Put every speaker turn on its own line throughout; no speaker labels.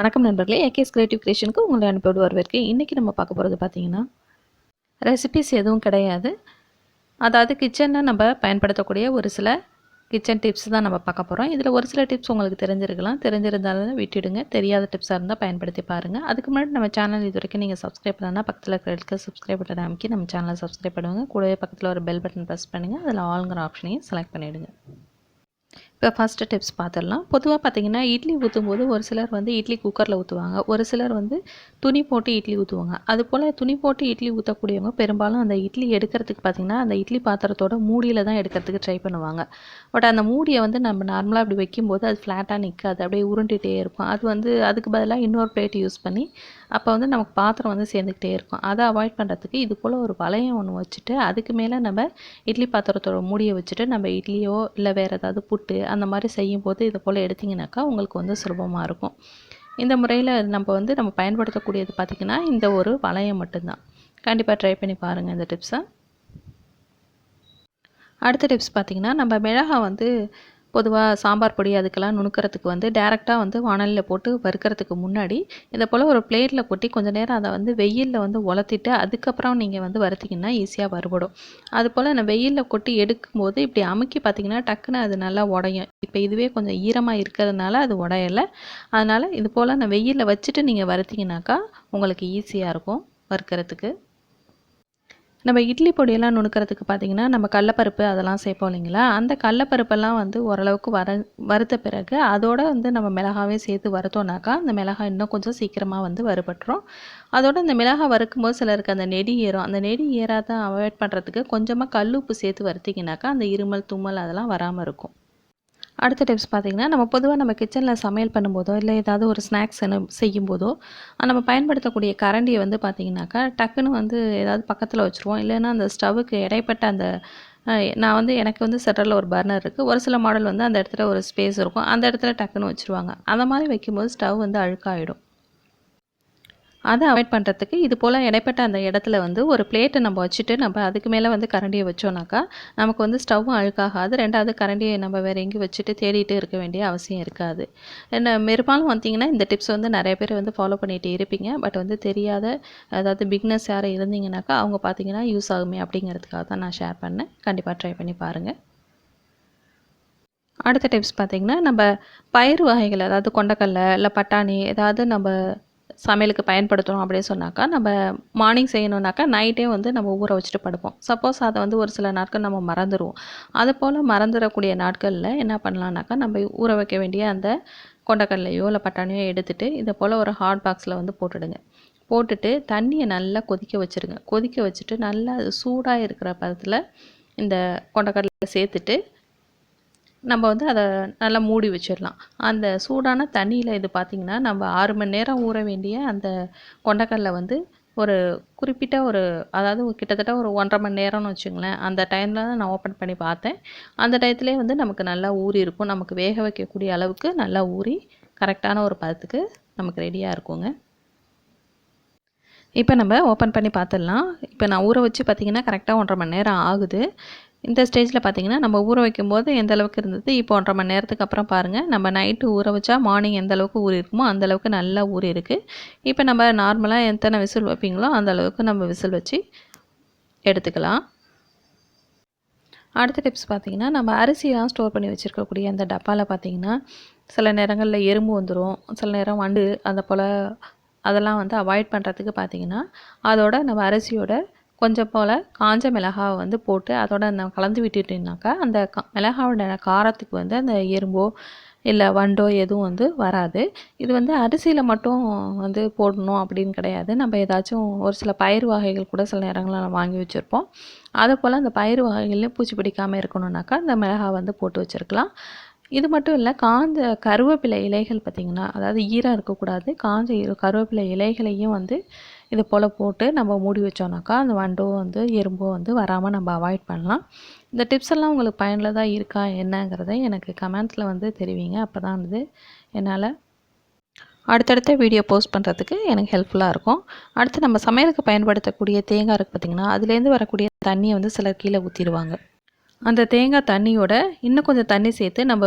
வணக்கம் நண்பர்களே, AKS creative கிரியேஷனுக்கு உங்களை அனுப்பிவிடு வரவேற்கு. இன்றைக்கி நம்ம பார்க்க போகிறது பார்த்திங்கன்னா, ரெசிபிஸ் எதுவும் கிடையாது. அதாவது கிச்சனில் நம்ம பயன்படுத்தக்கூடிய ஒரு சில கிச்சன் டிப்ஸ் தான் நம்ம பார்க்க போகிறோம். இதில் ஒரு சில டிப்ஸ் உங்களுக்கு தெரிஞ்சிருக்கலாம், தெரிஞ்சிருந்தாலும் விட்டுடுங்க. தெரியாத டிப்ஸாக இருந்தால் பயன்படுத்தி பாருங்கள். அதுக்கு முன்னாடி நம்ம சேனல் இது வரைக்கும் நீங்கள் சப்ஸ்கிரைப் பண்ணலாம், பக்கத்தில் இருக்கிற சப்ஸ்கிரைப் பட்டன் அமைக்கி நம்ம சேனலை சப்ஸ்கிரைப் பண்ணுவாங்க. கூடவே பக்கத்தில் ஒரு பெல் பட்டன் ப்ரெஸ் பண்ணுங்கள். அதில் ஆளுங்கிற ஆப்ஷனையும் செலக்ட் பண்ணிவிடுங்க. இப்போ ஃபஸ்ட்டு டிப்ஸ் பார்த்துடலாம். பொதுவாக பார்த்திங்கன்னா, இட்லி ஊற்றும்போது ஒரு சிலர் வந்து இட்லி குக்கரில் ஊற்றுவாங்க, ஒரு சிலர் வந்து துணி போட்டு இட்லி ஊற்றுவாங்க. அதுபோல் துணி போட்டு இட்லி ஊற்றக்கூடியவங்க பெரும்பாலும் அந்த இட்லி எடுக்கிறதுக்கு பார்த்திங்கன்னா, அந்த இட்லி பாத்திரத்தோட மூடியில் தான் எடுக்கிறதுக்கு ட்ரை பண்ணுவாங்க. பட் அந்த மூடியை வந்து நம்ம நார்மலாக அப்படி வைக்கும்போது அது ஃப்ளாட்டாக நிற்காது, அப்படியே உருண்டுகிட்டே இருக்கும். அது வந்து அதுக்கு பதிலாக இன்னொரு பிளேட் யூஸ் பண்ணி அப்போ வந்து நமக்கு பாத்திரம் வந்து சேர்ந்துக்கிட்டே இருக்கும். அதை அவாய்ட் பண்ணுறதுக்கு இது போல் ஒரு வளையம் ஒன்று வச்சுட்டு அதுக்கு மேலே நம்ம இட்லி பாத்திரத்தோட மூடியை வச்சுட்டு நம்ம இட்லியோ இல்லை வேறு ஏதாவது புட்டு அந்த மாதிரி செய்யும்போது இது போல் எடுத்திங்கனாக்கா உங்களுக்கு வந்து சுலபமாக இருக்கும். இந்த முறையில் நம்ம பயன்படுத்தக்கூடியது பார்த்திங்கன்னா இந்த ஒரு வளையம் மட்டும்தான். கண்டிப்பாக ட்ரை பண்ணி பாருங்கள் இந்த டிப்ஸை. அடுத்த டிப்ஸ் பார்த்திங்கன்னா, நம்ம மிளகாய் வந்து பொதுவாக சாம்பார் பொடி அதுக்கெல்லாம் நுணுக்கிறதுக்கு வந்து டேரெக்டாக வந்து வானலியில் போட்டு வறுக்கிறதுக்கு முன்னாடி இதை போல் ஒரு பிளேட்டில் கொட்டி கொஞ்சம் நேரம் அதை வந்து வெயிலில் வந்து உலர்த்திட்டு அதுக்கப்புறம் நீங்கள் வந்து வறுத்திங்கன்னா ஈஸியாக வறுபடும். அதுபோல் நான் வெயிலில் கொட்டி எடுக்கும்போது இப்படி அமுக்கி பார்த்திங்கன்னா டக்குன்னு அது நல்லா உடையும். இப்போ இதுவே கொஞ்சம் ஈரமாக இருக்கிறதுனால அது உடையலை. அதனால் இது போல் நான் வெயிலில் வச்சுட்டு நீங்கள் வறுத்திங்கனாக்கா உங்களுக்கு ஈஸியாக இருக்கும் வறுக்கிறதுக்கு. நம்ம இட்லி பொடியெல்லாம் நுணுக்கிறதுக்கு பார்த்திங்கன்னா, நம்ம கடலப்பருப்பு அதெல்லாம் சேர்ப்போம் இல்லைங்களா, அந்த கடலப்பருப்பெல்லாம் வந்து ஓரளவுக்கு வறுத்த பிறகு அதோட வந்து நம்ம மிளகாவே சேர்த்து வறுத்தோம்னாக்கா அந்த மிளகாய் இன்னும் கொஞ்சம் சீக்கிரமாக வந்து வறுபட்டுரும். அதோட இந்த மிளகாய் வறுக்கும்போது சிலருக்கு அந்த நெடி ஏறும். அந்த நெடி ஏறாத அவாய்ட் பண்ணுறதுக்கு கொஞ்சமாக கல் உப்பு சேர்த்து வறுத்திங்கனாக்கா அந்த இருமல், தும்மல் அதெல்லாம் வராமல் இருக்கும். அடுத்த டிப்ஸ் பார்த்திங்கன்னா, நம்ம பொதுவாக நம்ம கிச்சனில் சமையல் பண்ணும்போதோ இல்லை ஏதாவது ஒரு ஸ்நாக்ஸ் செய்யும்போதோ நம்ம பயன்படுத்தக்கூடிய கரண்டியை வந்து பார்த்திங்கனாக்கா டக்குன்னு வந்து ஏதாவது பக்கத்தில் வச்சுருவோம். இல்லைன்னா அந்த ஸ்டவ்வுக்கு இடைப்பட்ட அந்த நான் வந்து எனக்கு வந்து செட்டரில் ஒரு பர்னர் இருக்குது. ஒரு சில மாடல் வந்து அந்த இடத்துல ஒரு ஸ்பேஸ் இருக்கும், அந்த இடத்துல டக்குன்னு வச்சுருவாங்க. அந்த மாதிரி வைக்கும்போது ஸ்டவ் வந்து அழுக்காயிடும். அதை அவாய்ட் பண்ணுறதுக்கு இது போல் இடைப்பட்ட அந்த இடத்துல வந்து ஒரு பிளேட்டை நம்ம வச்சுட்டு நம்ம அதுக்கு மேலே வந்து கரண்டியை வச்சோன்னாக்கா நமக்கு வந்து ஸ்டவ்வும் அழுக்காகாது. ரெண்டாவது கரண்டியை நம்ம வேறு எங்கேயும் வச்சுட்டு தேடிட்டு இருக்க வேண்டிய அவசியம் இருக்காது. என்ன பெரும்பாலும் வந்தீங்கன்னா இந்த டிப்ஸ் வந்து நிறைய பேர் வந்து ஃபாலோ பண்ணிகிட்டு இருப்பீங்க. பட் வந்து தெரியாத அதாவது பிக்னஸ் யாரும் இருந்தீங்கன்னாக்கா அவங்க பார்த்தீங்கன்னா யூஸ் ஆகுமே அப்படிங்கிறதுக்காக தான் நான் ஷேர் பண்ணேன். கண்டிப்பாக ட்ரை பண்ணி பாருங்கள். அடுத்த டிப்ஸ் பார்த்திங்கன்னா, நம்ம பயிறு வகைகள் அதாவது கொண்டக்கடலை இல்லை பட்டாணி ஏதாவது நம்ம சமையலுக்கு பயன்படுத்துகிறோம் அப்படின்னு சொன்னாக்கா நம்ம மார்னிங் செய்யணுன்னாக்கா நைட்டே வந்து நம்ம ஊற வச்சுட்டு படுப்போம். சப்போஸ் அதை வந்து ஒரு சில நாட்கள் நம்ம மறந்துடுவோம். அது போல் மறந்துடக்கூடிய நாட்களில் என்ன பண்ணலான்னாக்கா நம்ம ஊற வைக்க வேண்டிய அந்த கொண்டக்கடலையோ இல்லை பட்டாணியோ எடுத்துகிட்டு இதை போல் ஒரு ஹாட் பாக்ஸில் வந்து போட்டுடுங்க. போட்டுட்டு தண்ணியை நல்லா கொதிக்க வச்சுருங்க. கொதிக்க வச்சுட்டு நல்லா அது சூடாக இருக்கிற பதத்தில் இந்த கொண்டக்கடலை சேர்த்துட்டு நம்ம வந்து அதை நல்லா மூடி வச்சிடலாம். அந்த சூடான தண்ணியில் இது பார்த்திங்கன்னா நம்ம 6 மணி நேரம் ஊற வேண்டிய அந்த கொண்டக்கடலை வந்து ஒரு குறிப்பிட்ட அதாவது கிட்டத்தட்ட ஒரு 1.5 மணி நேரம்னு வச்சுங்களேன். அந்த டைமில் தான் நான் ஓப்பன் பண்ணி பார்த்தேன். அந்த டயத்துலேயே வந்து நமக்கு நல்லா ஊறி இருக்கும். நமக்கு வேக வைக்கக்கூடிய அளவுக்கு நல்லா ஊறி கரெக்டான ஒரு பதத்துக்கு நமக்கு ரெடியாக இருக்குங்க. இப்போ நம்ம ஓப்பன் பண்ணி பார்த்துடலாம். இப்போ நான் ஊற வச்சு பார்த்திங்கன்னா கரெக்டாக 1.5 மணி நேரம் ஆகுது. இந்த ஸ்டேஜில் பார்த்திங்கன்னா நம்ம ஊற வைக்கும்போது எந்த அளவுக்கு இருந்தது, இப்போ 1.5 மணி நேரத்துக்கு அப்புறம் பாருங்கள் நம்ம நைட்டு ஊற வச்சா மார்னிங் எந்த அளவுக்கு ஊறி இருக்குமோ அந்த அளவுக்கு நல்லா ஊறி இருக்குது. இப்போ நம்ம நார்மலாக எத்தனை விசில் வைப்பீங்களோ அந்த அளவுக்கு நம்ம விசில் வச்சு எடுத்துக்கலாம். அடுத்த டிப்ஸ் பார்த்திங்கன்னா, நம்ம அரிசியெலாம் ஸ்டோர் பண்ணி வச்சுருக்கக்கூடிய அந்த டப்பாவில் பார்த்திங்கன்னா சில நேரங்களில் எறும்பு வந்துடும், சில நேரம் வண்டு அந்த போல் அதெல்லாம் வந்து அவாய்ட் பண்ணுறதுக்கு பார்த்திங்கன்னா அதோட நம்ம அரிசியோட கொஞ்சம் போல் காஞ்ச மிளகாவை வந்து போட்டு அதோட நம்ம கலந்து விட்டுட்டிங்கனாக்கா அந்த மிளகாவோட காரத்துக்கு வந்து அந்த எறும்போ இல்லை வண்டோ எதுவும் வந்து வராது. இது வந்து அரிசியில் மட்டும் வந்து போடணும் அப்படின்னு கிடையாது. நம்ம ஏதாச்சும் ஒரு சில பயிர் வகைகள் கூட சில நேரங்களில் நம்ம வாங்கி வச்சுருப்போம். அதை போல் அந்த பயிர் வகைகள்லேயும் பூச்சி பிடிக்காமல் இருக்கணுன்னாக்கா அந்த மிளகாய் வந்து போட்டு வச்சுருக்கலாம். இது மட்டும் இல்லை, காஞ்ச கருவேப்பிலை இலைகள் பார்த்திங்கன்னா அதாவது ஈரம் இருக்கக்கூடாது, காஞ்ச கருவேப்பிலை இலைகளையும் வந்து இது போல் போட்டு நம்ம மூடி வச்சோன்னாக்கா அந்த வண்டோ வந்து எறும்போ வந்து வராமல் நம்ம அவாய்ட் பண்ணலாம். இந்த டிப்ஸ் எல்லாம் உங்களுக்கு பயனுள்ளதாக இருக்கா என்னங்கிறத எனக்கு கமெண்ட்ஸில் வந்து தெரிவிங்க. அப்போ தான் வந்து என்னால் அடுத்தடுத்த வீடியோ போஸ்ட் பண்ணுறதுக்கு எனக்கு ஹெல்ப்ஃபுல்லாக இருக்கும். அடுத்து நம்ம சமையலுக்கு பயன்படுத்தக்கூடிய தேங்காய் இருக்குது பார்த்திங்கன்னா, அதுலேருந்து வரக்கூடிய தண்ணியை வந்து சிலர் கீழே ஊற்றிடுவாங்க. அந்த தேங்காய் தண்ணியோட இன்னும் கொஞ்சம் தண்ணி சேர்த்து நம்ம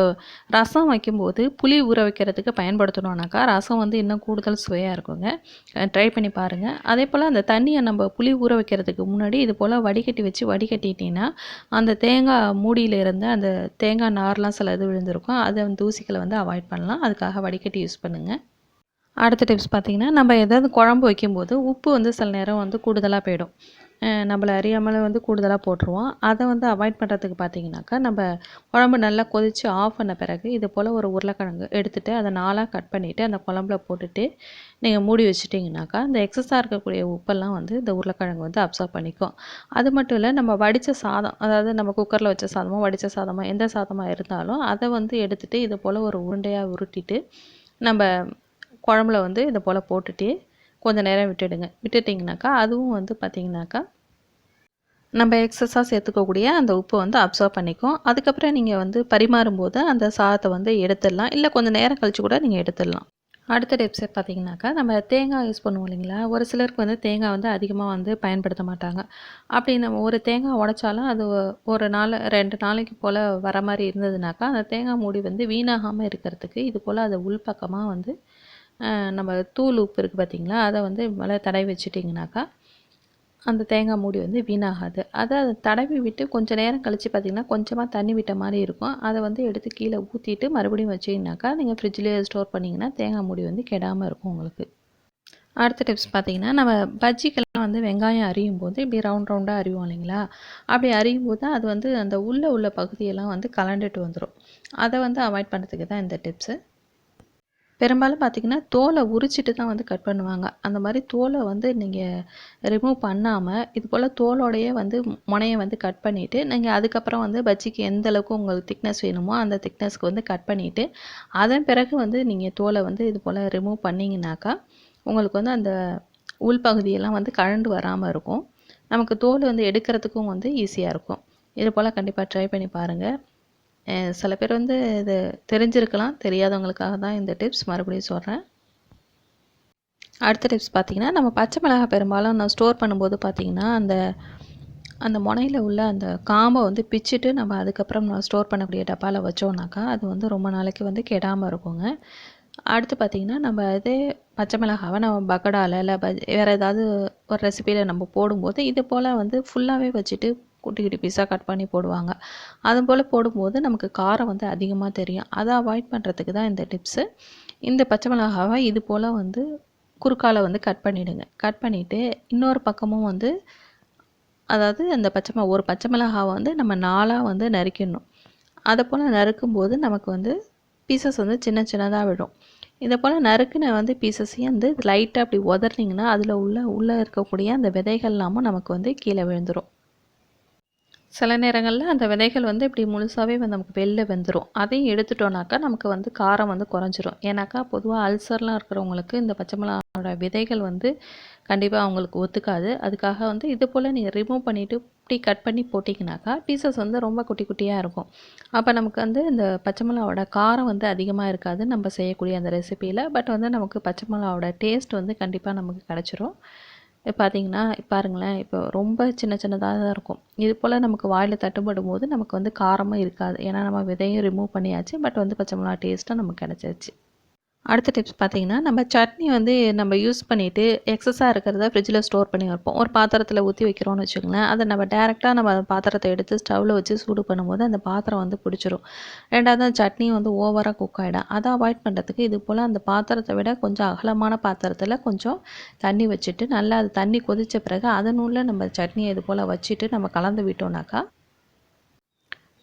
ரசம் வைக்கும்போது புளி ஊற வைக்கிறதுக்கு பயன்படுத்தணுன்னாக்கா ரசம் வந்து இன்னும் கூடுதல் சுவையாக இருக்குங்க. ட்ரை பண்ணி பாருங்கள். அதே போல் அந்த தண்ணியை நம்ம புளி ஊற வைக்கிறதுக்கு முன்னாடி இது போல் வடிகட்டி வச்சு வடிகட்டிட்டிங்கன்னா அந்த தேங்காய் மூடியில் இருந்த அந்த தேங்காய் நார்லாம் சில இது விழுந்திருக்கும். அதை வந்து தூசிகளை வந்து அவாய்ட் பண்ணலாம். அதுக்காக வடிகட்டி யூஸ் பண்ணுங்கள். அடுத்த டிப்ஸ் பார்த்திங்கன்னா, நம்ம ஏதாவது குழம்பு வைக்கும்போது உப்பு வந்து சில நேரம் வந்து கூடுதலாக போயிடும். நம்மள அறியாமல் வந்து கூடுதலாக போட்டுருவோம். அதை வந்து அவாய்ட் பண்ணுறதுக்கு பார்த்திங்கனாக்கா, நம்ம குழம்பு நல்லா கொதித்து ஆஃப் பண்ண பிறகு இது போல் ஒரு உருளைக்கிழங்கு எடுத்துகிட்டு அதை 4ஆக கட் பண்ணிவிட்டு அந்த குழம்புல போட்டுட்டு நீங்கள் மூடி வச்சிட்டிங்கனாக்கா, இந்த எக்ஸஸாக இருக்கக்கூடிய உப்பெல்லாம் வந்து இந்த உருளைக்கிழங்கு வந்து அப்சர்வ் பண்ணிக்கும். அது மட்டும் இல்லை, நம்ம வடித்த சாதம், அதாவது நம்ம குக்கரில் வச்ச சாதமோ வடித்த சாதமோ எந்த சாதமாக இருந்தாலும் அதை வந்து எடுத்துகிட்டு இது போல் ஒரு உருண்டையாக உருட்டிட்டு நம்ம குழம்புல வந்து இதை போல் போட்டுட்டு கொஞ்சம் நேரம் விட்டுடுங்க. விட்டுட்டிங்கனாக்கா அதுவும் வந்து பார்த்திங்கனாக்கா நம்ம எக்ஸஸாக சேர்த்துக்கக்கூடிய அந்த உப்பை வந்து அப்சர்வ் பண்ணிக்கும். அதுக்கப்புறம் நீங்கள் வந்து பரிமாறும்போது அந்த சாதத்தை வந்து எடுத்துடலாம். இல்லை கொஞ்சம் நேரம் கழித்து கூட நீங்கள் எடுத்துடலாம். அடுத்த டிப்ஸே பார்த்திங்கனாக்கா, நம்ம தேங்காய் யூஸ் பண்ணுவோம் இல்லைங்களா? ஒரு சிலருக்கு வந்து தேங்காய் வந்து அதிகமாக வந்து பயன்படுத்த மாட்டாங்க. அப்படி நம்ம ஒரு தேங்காய் உடைச்சாலும் அது ஒரு நாள் 2 நாளைக்கு போல் வர மாதிரி இருந்ததுனாக்கா, அந்த தேங்காய் மூடி வந்து வீணாகாமல் இருக்கிறதுக்கு இது போல் அதை உள்பக்கமாக வந்து நம்ம தூள் உப்பு இருக்குது பார்த்திங்களா, அதை வந்து மேலே தடவி வச்சுட்டிங்கனாக்கா அந்த தேங்காய் மூடி வந்து வீணாகாது. அதை தடவி விட்டு கொஞ்சம் நேரம் கழித்து பார்த்திங்கன்னா கொஞ்சமாக தண்ணி விட்ட மாதிரி இருக்கும். அதை வந்து எடுத்து கீழே ஊற்றிட்டு மறுபடியும் வச்சிங்கனாக்கா நீங்கள் ஃப்ரிட்ஜ்லேயே ஸ்டோர் பண்ணிங்கன்னா தேங்காய் மூடி வந்து கெடாமல் இருக்கும் உங்களுக்கு. அடுத்த டிப்ஸ் பார்த்திங்கன்னா, நம்ம பஜ்ஜிக்கெல்லாம் வந்து வெங்காயம் அரியும் போது இப்படி ரவுண்டாக அரிவோம் இல்லைங்களா? அப்படி அரியும் போது அது வந்து அந்த உள்ள பகுதியெல்லாம் வந்து கலண்டுட்டு வந்துடும். அதை வந்து அவாய்ட் பண்ணுறதுக்கு தான் இந்த டிப்ஸு. பெரும்பாலும் பார்த்திங்கன்னா தோலை உரிச்சிட்டு தான் வந்து கட் பண்ணுவாங்க. அந்த மாதிரி தோலை வந்து நீங்கள் ரிமூவ் பண்ணாமல் இது போல் தோலோடையே வந்து முனையை வந்து கட் பண்ணிவிட்டு நீங்கள் அதுக்கப்புறம் வந்து பஜ்ஜிக்கு எந்த அளவுக்கு உங்களுக்கு திக்னஸ் வேணுமோ அந்த திக்னஸ்க்கு வந்து கட் பண்ணிவிட்டு அதன் பிறகு வந்து நீங்கள் தோலை வந்து இது போல் ரிமூவ் பண்ணிங்கனாக்கா உங்களுக்கு வந்து அந்த உள்பகுதியெல்லாம் வந்து கழண்டு வராமல் இருக்கும். நமக்கு தோல் வந்து எடுக்கிறதுக்கும் வந்து ஈஸியாக இருக்கும். இது போல் கண்டிப்பாக ட்ரை பண்ணி பாருங்கள். சில பேர் வந்து இது தெரிஞ்சிருக்கலாம், தெரியாதவங்களுக்காக தான் இந்த டிப்ஸ் மறுபடியும் சொல்கிறேன். அடுத்த டிப்ஸ் பார்த்திங்கன்னா, நம்ம பச்சை மிளகாய் பெரும்பாலும் நான் ஸ்டோர் பண்ணும்போது பார்த்திங்கன்னா அந்த முனையில் உள்ள அந்த காம்பை வந்து பிச்சுட்டு நம்ம அதுக்கப்புறம் ஸ்டோர் பண்ணக்கூடிய டப்பாவில் வச்சோம்னாக்கா அது வந்து ரொம்ப நாளைக்கு வந்து கெடாமல் இருக்குங்க. அடுத்து பார்த்திங்கன்னா, நம்ம இதே பச்சை மிளகாவை நம்ம பக்கோடாவில் இல்லை வேறு ஏதாவது ஒரு ரெசிபியில் நம்ம போடும்போது இது போல் வந்து ஃபுல்லாகவே வச்சுட்டு குட்டி குட்டி பீஸாக கட் பண்ணி போடுவாங்க. அது போல் போடும்போது நமக்கு காரம் வந்து அதிகமாக தெரியும். அதை அவாய்ட் பண்ணுறதுக்கு தான் இந்த டிப்ஸு. இந்த பச்சை மிளகாவை இது போல் வந்து குறுக்கால வந்து கட் பண்ணிவிடுங்க. கட் பண்ணிவிட்டு இன்னொரு பக்கமும் வந்து அதாவது அந்த ஒரு பச்சை மிளகாவை வந்து நம்ம 4ஆக வந்து நறுக்கிடணும். அதை போல் நறுக்கும்போது நமக்கு வந்து பீசஸ் வந்து சின்ன சின்னதாக விடும். இதை போல் நறுக்குன வந்து பீசஸையும் வந்து லைட்டாக அப்படி உதறினீங்கன்னா அதில் உள்ளே இருக்கக்கூடிய அந்த விதைகள்லாமும் நமக்கு வந்து கீழே விழுந்துடும். சில நேரங்களில் அந்த விதைகள் வந்து இப்படி முழுசாகவே வந்து நமக்கு வெளில வந்துடும். அதையும் எடுத்துட்டோன்னாக்கா நமக்கு வந்து காரம் வந்து குறைஞ்சிரும். ஏன்னாக்கா பொதுவாக அல்சர்லாம் இருக்கிறவங்களுக்கு இந்த பச்சை மிளகாவோட விதைகள் வந்து கண்டிப்பாக அவங்களுக்கு ஒத்துக்காது. அதுக்காக வந்து இது போல் நீங்கள் ரிமூவ் பண்ணிவிட்டு இப்படி கட் பண்ணி போட்டிங்கனாக்கா பீசஸ் வந்து ரொம்ப குட்டி குட்டியாக இருக்கும். அப்போ நமக்கு வந்து இந்த பச்சை மிளகாவோட காரம் வந்து அதிகமாக இருக்காது நம்ம செய்யக்கூடிய அந்த ரெசிப்பியில். பட் வந்து நமக்கு பச்சை மிளகாவோட டேஸ்ட் வந்து கண்டிப்பாக நமக்கு கிடச்சிரும். பார்த்தீங்கன்னா பாருங்களேன், இப்போ ரொம்ப சின்ன சின்னதாக தான் இருக்கும். இது போல் நமக்கு வாயில் தட்டுப்படும் போது நமக்கு வந்து காரமும் இருக்காது. ஏன்னா நம்ம விதையும் ரிமூவ் பண்ணியாச்சு. பட் வந்து பச்சை மிளகா டேஸ்ட்டாக நமக்கு கிடச்சிருச்சு. அடுத்த டிப்ஸ் பார்த்திங்கன்னா, நம்ம சட்னி வந்து நம்ம யூஸ் பண்ணிவிட்டு எக்ஸஸாக இருக்கிறத ஃப்ரிட்ஜில் ஸ்டோர் பண்ணி வைப்போம். ஒரு பாத்திரத்தில் ஊற்றி வைக்கிறோன்னு வச்சுக்கோங்களேன், அதை நம்ம டேரெக்டாக நம்ம பாத்திரத்தை எடுத்து ஸ்டவ்வில் வச்சு சூடு பண்ணும்போது அந்த பாத்திரம் வந்து பிடிச்சிரும். ரெண்டாவது அந்த சட்னியும் வந்து ஓவராக குக் ஆகிடும். அதை அவாய்ட் பண்ணுறதுக்கு இது போல் அந்த பாத்திரத்தை விட கொஞ்சம் அகலமான பாத்திரத்தில் கொஞ்சம் தண்ணி வச்சுட்டு நல்லா அது தண்ணி கொதித்த பிறகு அதனுள்ள நம்ம சட்னியை இது போல் வச்சுட்டு நம்ம கலந்து விட்டோம்னாக்கா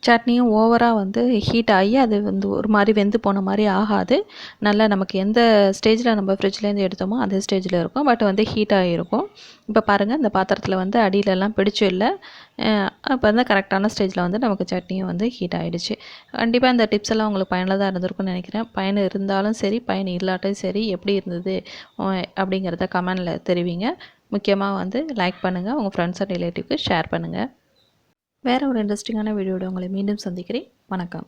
சட்னியும் ஓவராக வந்து ஹீட் ஆகி அது வந்து ஒரு மாதிரி வெந்து போன மாதிரி ஆகாது. நல்லா நமக்கு எந்த ஸ்டேஜில் நம்ம ஃப்ரிட்ஜ்லேருந்து எடுத்தோமோ அந்த ஸ்டேஜில் இருக்கும். பட் வந்து ஹீட் ஆகிருக்கும். இப்போ பாருங்கள், இந்த பாத்திரத்தில் வந்து அடியிலலாம் பிடிச்சும் இல்லை. அப்போ வந்து கரெக்டான ஸ்டேஜில் வந்து நமக்கு சட்னியும் வந்து ஹீட் ஆகிடுச்சு. கண்டிப்பாக இந்த டிப்ஸ் எல்லாம் உங்களுக்கு பயனுள்ளதாக இருந்திருக்கும்னு நினைக்கிறேன். பயன் இருந்தாலும் சரி, பயன் இல்லாட்டும் சரி, எப்படி இருந்தது அப்படிங்கிறத கமெண்டில் தெரிவிங்க. முக்கியமாக வந்து லைக் பண்ணுங்கள், உங்கள் ஃப்ரெண்ட்ஸ் அண்ட் ரிலேட்டிவ்க்கு ஷேர் பண்ணுங்கள். வேறு ஒரு இன்ட்ரெஸ்டிங்கான வீடியோட உங்களை மீண்டும் சந்திக்கிறேன். வணக்கம்.